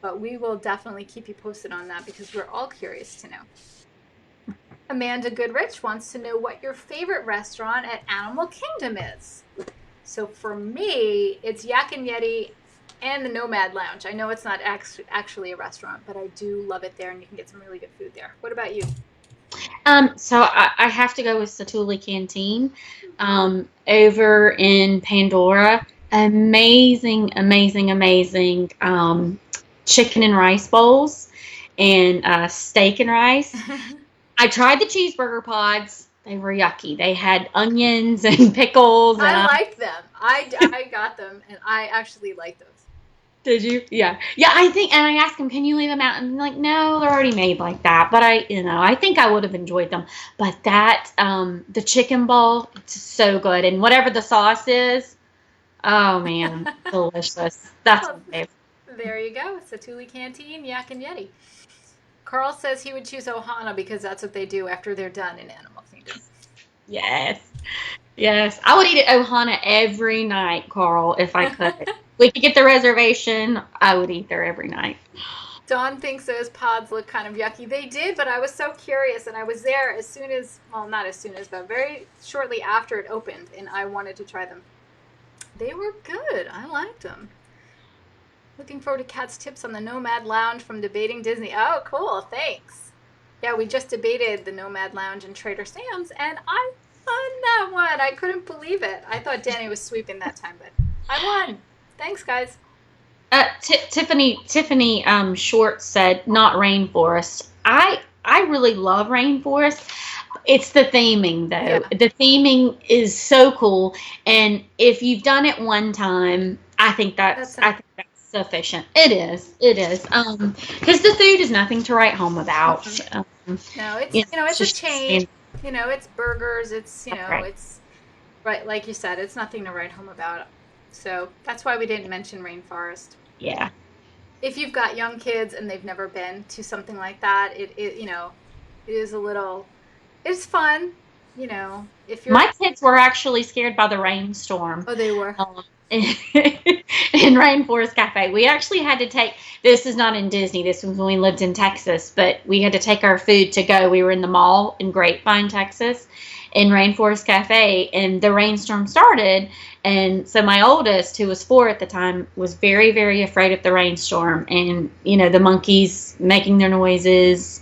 But we will definitely keep you posted on that because we're all curious to know. Amanda Goodrich wants to know what your favorite restaurant at Animal Kingdom is. So for me, it's Yak and Yeti and the Nomad Lounge. I know it's not actually a restaurant, but I do love it there, and you can get some really good food there. What about you? So I have to go with Satuli Canteen over in Pandora. Amazing, amazing, amazing chicken and rice bowls and steak and rice. I tried the cheeseburger pods. They were yucky. They had onions and pickles. And I liked them. I got them, and I actually liked those. Did you? Yeah. Yeah, I think, and I asked them, can you leave them out? And they're like, no, they're already made like that. But I think I would have enjoyed them. But that, the chicken bowl, it's so good. And whatever the sauce is, oh man, delicious. That's my favorite. There you go. Satuli Canteen, Yak and Yeti. Carl says he would choose Ohana because that's what they do after they're done in Animal Kingdom. Yes. Yes. I would eat at Ohana every night, Carl, if I could. We could get the reservation. I would eat there every night. Dawn thinks those pods look kind of yucky. They did, but I was so curious, and I was there as soon as, well, not as soon as, but very shortly after it opened, and I wanted to try them. They were good. I liked them. Looking forward to Kat's tips on the Nomad Lounge from Debating Disney. Oh, cool. Thanks. Yeah, we just debated the Nomad Lounge and Trader Sam's, and I won that one. I couldn't believe it. I thought Danny was sweeping that time, but I won. Thanks, guys. Tiffany Short said, not rainforest. I really love rainforest. It's the theming, though. Yeah. The theming is so cool, and if you've done it one time, I think that's sufficient. It is. Because the food is nothing to write home about. No, it's a chain. It's burgers. It's right. It's right, like you said, it's nothing to write home about. So that's why we didn't mention rainforest. Yeah. If you've got young kids and they've never been to something like that, it is a little. It's fun. If you're. My kids were actually scared by the rainstorm. Oh, they were. in Rainforest Cafe. We actually had to take, this is not in Disney, this was when we lived in Texas, but we had to take our food to go. We were in the mall in Grapevine, Texas, in Rainforest Cafe, and the rainstorm started. And so my oldest, who was 4 at the time, was very, very afraid of the rainstorm and, the monkeys making their noises.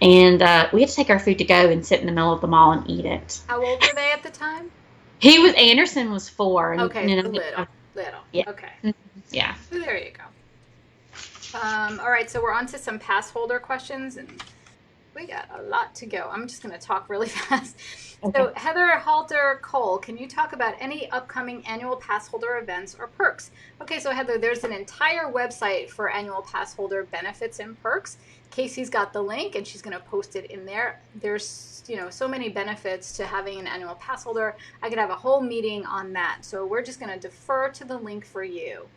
And we had to take our food to go and sit in the middle of the mall and eat it. How old were they at the time? Anderson was 4. And, Okay, so little, little. yeah. Okay, Yeah. so there you go. All right, so we're on to some pass holder questions, and we got a lot to go. I'm just going to talk really fast. Okay. So, Heather Halter Cole, can you talk about any upcoming annual pass holder events or perks? Okay, so Heather, there's an entire website for annual pass holder benefits and perks. Casey's got the link, and she's going to post it in there. There's, so many benefits to having an annual pass holder. I could have a whole meeting on that. So we're just going to defer to the link for you.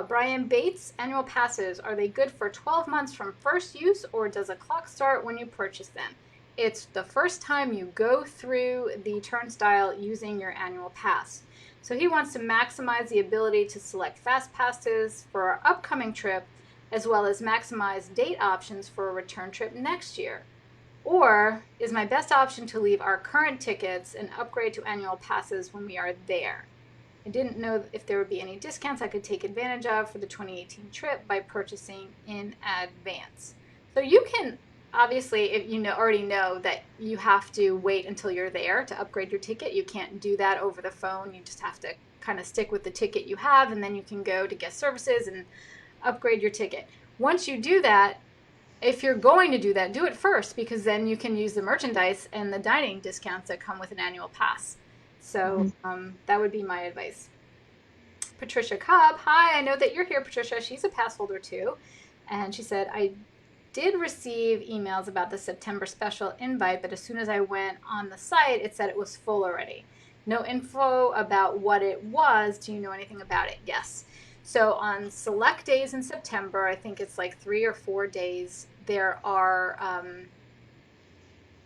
Brian Bates, annual passes, are they good for 12 months from first use, or does a clock start when you purchase them? It's the first time you go through the turnstile using your annual pass. So he wants to maximize the ability to select fast passes for our upcoming trip, as well as maximize date options for a return trip next year. Or is my best option to leave our current tickets and upgrade to annual passes when we are there? I didn't know if there would be any discounts I could take advantage of for the 2018 trip by purchasing in advance. So you can, obviously, if already know that you have to wait until you're there to upgrade your ticket. You can't do that over the phone. You just have to kind of stick with the ticket you have, and then you can go to guest services and upgrade your ticket. Once you do that, if you're going to do that, do it first, because then you can use the merchandise and the dining discounts that come with an annual pass. So that would be my advice. Patricia Cobb, hi, I know that you're here, Patricia. She's a pass holder too. And she said, I did receive emails about the September special invite, but as soon as I went on the site, it said it was full already. No info about what it was. Do you know anything about it? Yes. So on select days in September, I think it's like 3 or 4 days, there are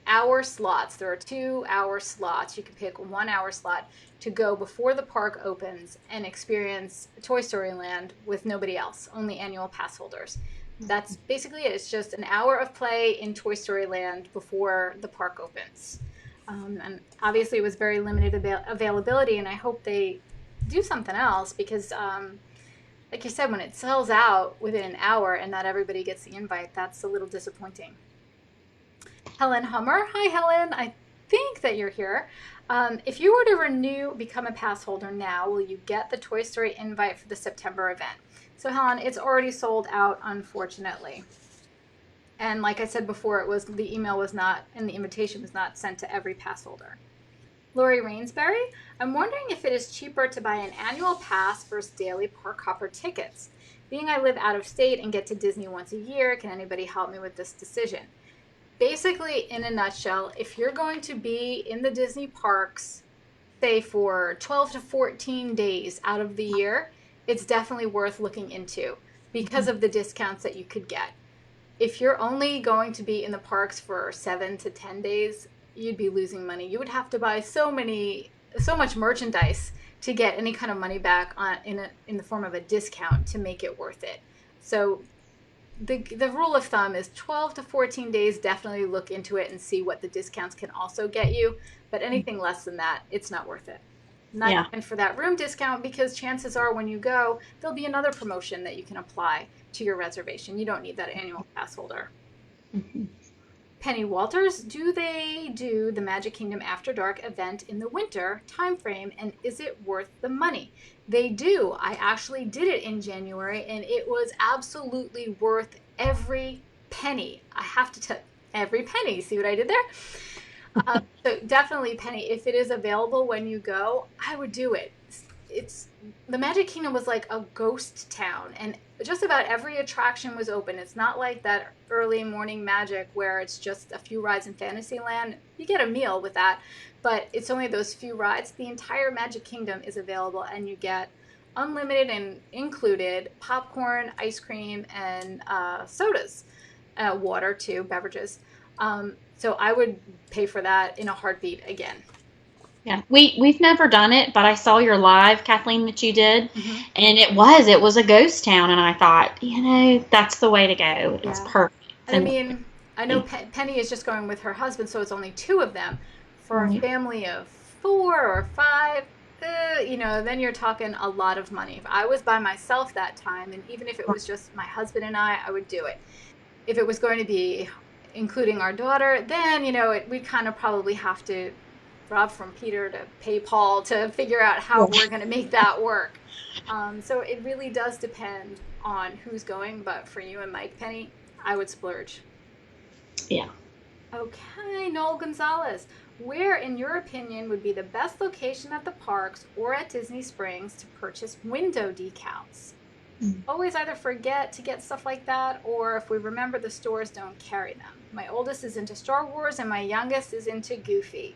hour slots. There are 2-hour slots. You can pick 1-hour slot to go before the park opens and experience Toy Story Land with nobody else, only annual pass holders. That's basically it. It's just an hour of play in Toy Story Land before the park opens. And obviously it was very limited availability, and I hope they do something else, because like you said, when it sells out within an hour and not everybody gets the invite, that's a little disappointing. Helen Hummer. Hi, Helen. I think that you're here. If you were to become a pass holder now, will you get the Toy Story invite for the September event? So, Helen, it's already sold out, unfortunately. And like I said before, the email was not, and the invitation was not sent to every pass holder. Lori Rainsbury, I'm wondering if it is cheaper to buy an annual pass versus daily park hopper tickets. Being I live out of state and get to Disney once a year, can anybody help me with this decision? Basically, in a nutshell, if you're going to be in the Disney parks, say for 12 to 14 days out of the year, it's definitely worth looking into because of the discounts that you could get. If you're only going to be in the parks for 7 to 10 days, you'd be losing money. You would have to buy so much merchandise to get any kind of money back in the form of a discount to make it worth it. So the rule of thumb is 12 to 14 days. Definitely look into it and see what the discounts can also get you. But anything less than that, it's not worth it. Not even for that room discount, because chances are when you go, there'll be another promotion that you can apply to your reservation. You don't need that annual pass holder. Mm-hmm. Penny Walters, do they do the Magic Kingdom After Dark event in the winter timeframe, and is it worth the money? They do. I actually did it in January, and it was absolutely worth every penny. I have to tell every penny. See what I did there? So definitely, Penny, if it is available when you go, I would do it. The Magic Kingdom was like a ghost town, and just about every attraction was open. It's not like that early morning magic where it's just a few rides in Fantasyland. You get a meal with that, but it's only those few rides. The entire Magic Kingdom is available, and you get unlimited and included popcorn, ice cream, and sodas, water too, beverages. So I would pay for that in a heartbeat again. Yeah, we've never done it, but I saw your live, Kathleen, that you did, Hmm. and it was a ghost town, and I thought, that's the way to go. It's Yeah. perfect. And I And mean, I know Penny is just going with her husband, so it's only two of them. For a right. family of four or five, then you're talking a lot of money. If I was by myself that time, and even if it was just my husband and I would do it. If it was going to be including our daughter, then, we'd kind of probably have to rob from Peter to pay Paul to figure out how we're going to make that work. So it really does depend on who's going. But for you and Mike, Penny, I would splurge. Yeah. Okay, Noel Gonzalez. Where, in your opinion, would be the best location at the parks or at Disney Springs to purchase window decals? Always either forget to get stuff like that, or if we remember, the stores don't carry them. My oldest is into Star Wars and my youngest is into Goofy.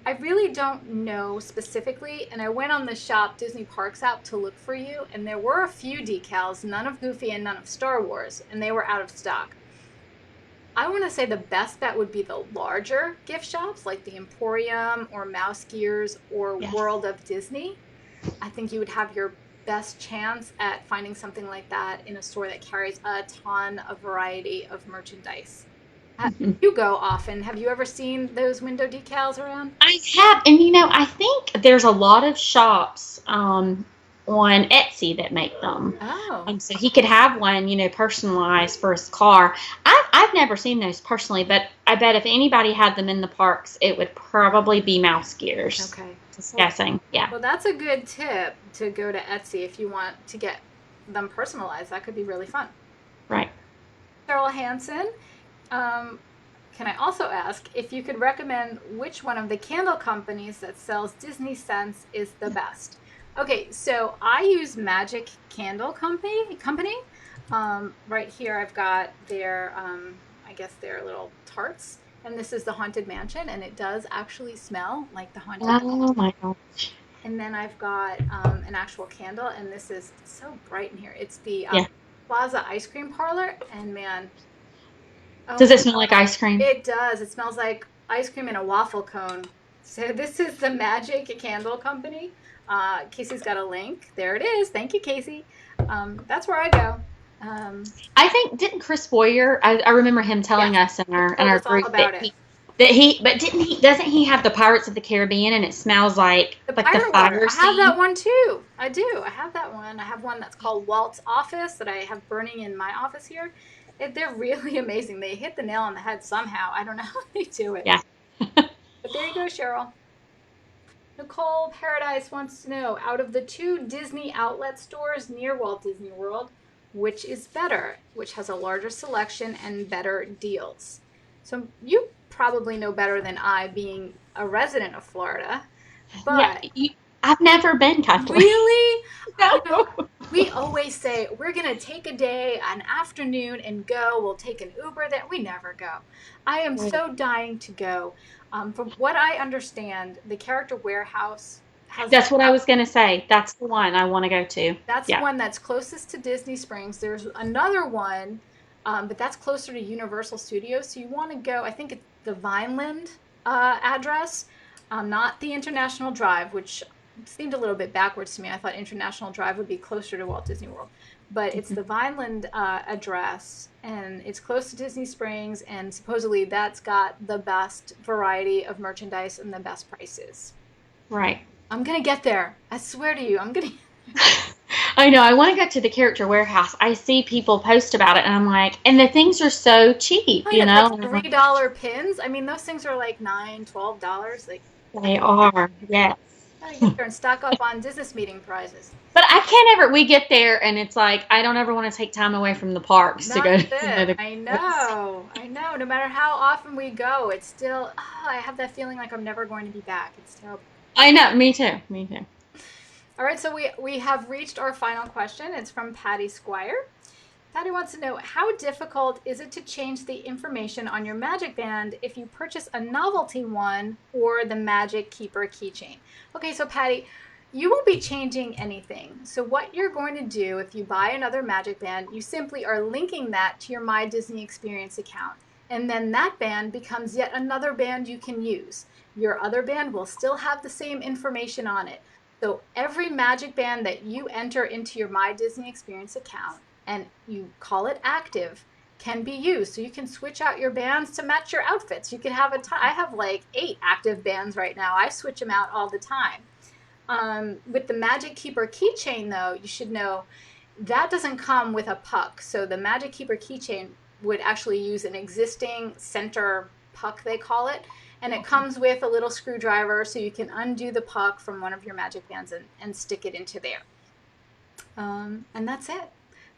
I really don't know specifically, and I went on the Shop Disney Parks app to look for you, and there were a few decals, none of Goofy and none of Star Wars, and they were out of stock. I want to say the best bet would be the larger gift shops like the Emporium or Mouse Gears or Yes. World of Disney. I think you would have your best chance at finding something like that in a store that carries a ton of variety of merchandise. You go often. Have you ever seen those window decals around? I have, and I think there's a lot of shops on Etsy that make them. Oh, So he could have one, personalized for his car. I've never seen those personally, but I bet if anybody had them in the parks, it would probably be Mouse Gears. okay. Just Well, guessing. Yeah. well, that's a good tip to go to Etsy if you want to get them personalized. That could be really fun. Right. Cheryl Hansen, um, can I also ask if you could recommend which one of the candle companies that sells Disney scents is the best? Okay, so I use Magic Candle Company. Right here, I've got their, I guess their little tarts, and this is the Haunted Mansion, and it does actually smell like the Haunted Mansion. Oh my gosh. And then I've got an actual candle, and this is so bright in here. It's the Yeah. Plaza Ice Cream Parlor, and man, oh Does my it smell like ice cream? it does. It smells like ice cream in a waffle cone. So this is the Magic Candle Company. Casey's got a link. There it is. Thank you, Casey. That's where I go. I think didn't Chris Boyer? I remember him telling Yes, us in he our told us all group that about it. but didn't he doesn't he have the Pirates of the Caribbean and it smells The like the pirate water. fire I have that scene? one too. I do. I have that one. I have one that's called Walt's Office that I have burning in my office here. They're really amazing. They hit the nail on the head somehow. I don't know how they do it. Yeah. But there you go, Cheryl. Nicole Paradise wants to know, out of the two Disney outlet stores near Walt Disney World, which is better, which has a larger selection and better deals? So you probably know better than I, being a resident of Florida, Yeah. but I've never been Kathleen. really, No. we always say we're going to take a day, an afternoon, and go. We'll take an Uber there. We never go. I am so dying to go. From what I understand, the Character Warehouse has That's what I was gonna say. That's the one I want to go to. that's the Yeah. one that's closest to Disney Springs. There's another one, but that's closer to Universal Studios. So you want to go, I think it's the Vineland address, not the International Drive, which seemed a little bit backwards to me. I thought International Drive would be closer to Walt Disney World. But it's the Vineland address, and it's close to Disney Springs, and supposedly that's got the best variety of merchandise and the best prices. Right. I'm going to get there. I swear to you, I'm going to. I know. I want to go to the Character Warehouse. I see people post about it, and I'm like, and the things are so cheap, Oh yeah, And like I'm like, $3 pins. I mean, those things are like $9, $12. Like, they are. Yes. gotta get there and stock up on business meeting prizes. But I can't ever. We get there, and it's like I don't ever want to take time away from the parks to go That's to it. the. I know. I know. No matter how often we go, it's still. Oh, I have that feeling like I'm never going to be back. It's terrible. I know. Me too. Me too. All right, so we have reached our final question. It's from Patty Squire. Patty wants to know, how difficult is it to change the information on your Magic Band if you purchase a novelty one or the Magic Keeper keychain? Okay, so Patty, you won't be changing anything. So what you're going to do if you buy another Magic Band, you simply are linking that to your My Disney Experience account. And then that band becomes yet another band you can use. your other band will still have the same information on it. So every magic band that you enter into your My Disney Experience account and you call it active can be used. So you can switch out your bands to match your outfits. You can have I have like 8 active bands right now. I switch them out all the time. With the Magic Keeper keychain, though, you should know that doesn't come with a puck. So the Magic Keeper keychain would actually use an existing center puck, they call it. And it comes with a little screwdriver so you can undo the puck from one of your magic bands and stick it into there. And that's it.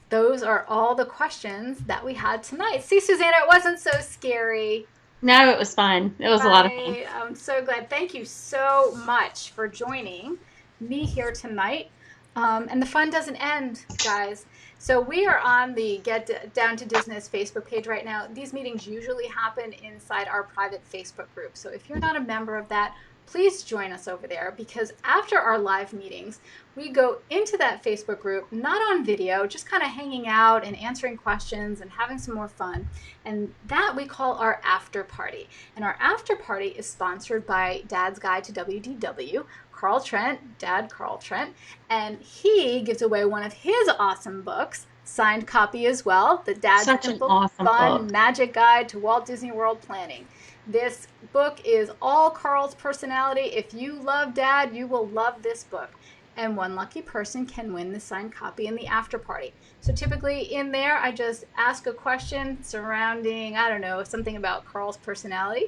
Those are all the questions that we had tonight. See, Susannah, it wasn't so scary. No, it was fun. It was a lot of fun. Right. I'm so glad. Thank you so much for joining me here tonight. And the fun doesn't end, guys. So we are on the Get Down to Disness Facebook page right now. These meetings usually happen inside our private Facebook group. So if you're not a member of that, please join us over there, because after our live meetings, we go into that Facebook group, not on video, just kind of hanging out and answering questions and having some more fun. And that we call our after party. And our after party is sponsored by Dad's Guide to WDW, Carl Trent, Dad Carl Trent, and he gives away one of his awesome books, signed copy as well, the Dad's Such an Simple, awesome Fun book. Magic Guide to Walt Disney World Planning. This book is all Carl's personality. If you love Dad, you will love this book. And one lucky person can win the signed copy in the after party. So typically in there, I just ask a question surrounding, I don't know, something about Carl's personality.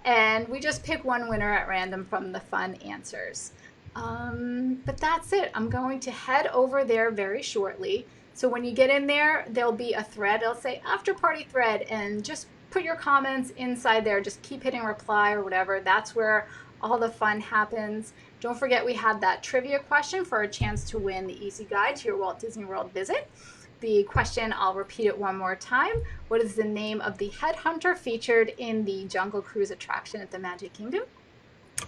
And we just pick one winner at random from the fun answers. But that's it. I'm going to head over there very shortly. So when you get in there, there'll be a thread. It'll say after party thread, and just put your comments inside there. Just keep hitting reply or whatever. That's where all the fun happens. Don't forget, we had that trivia question for a chance to win the easy guide to your Walt Disney World visit. The question, I'll repeat it one more time. What is the name of the headhunter featured in the Jungle Cruise attraction at the Magic Kingdom?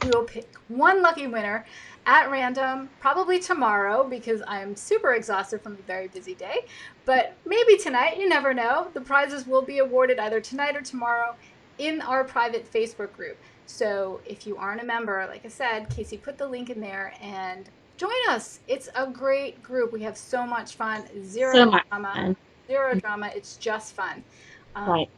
We will pick one lucky winner at random, probably tomorrow, because I'm super exhausted from a very busy day. But maybe tonight, you never know. The prizes will be awarded either tonight or tomorrow in our private Facebook group. So if you aren't a member, like I said, Casey put the link in there and join us. It's a great group. We have so much fun. So Zero much drama. fun. Zero drama. It's just fun. Right.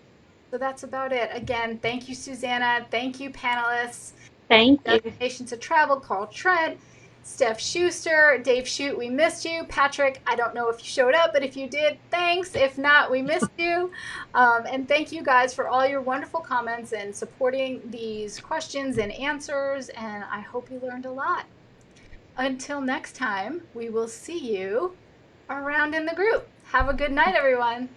So that's about it. Again, thank you, Susannah. Thank you, panelists. Thank you. Destinations to Travel, Carl Trent, Steph Schuster, Dave Shute, we missed you. Patrick, I don't know if you showed up, but if you did, thanks. If not, we missed you. And thank you guys for all your wonderful comments and supporting these questions and answers. And I hope you learned a lot. Until next time, we will see you around in the group. Have a good night, everyone.